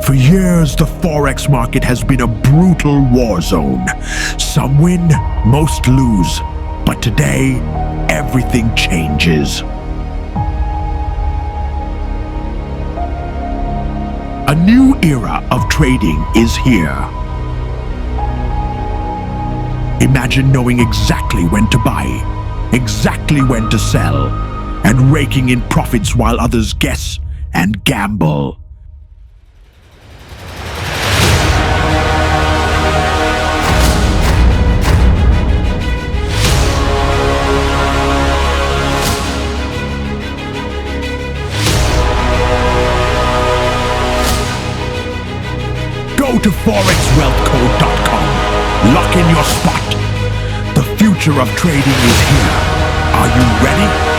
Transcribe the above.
For years, the Forex market has been a brutal war zone. Some win, most lose. But today, everything changes. A new era of trading is here. Imagine knowing exactly when to buy, exactly when to sell, and raking in profits while others guess and gamble. Go to forexwealthcode.com. Lock in your spot. The future of trading is here. Are you ready?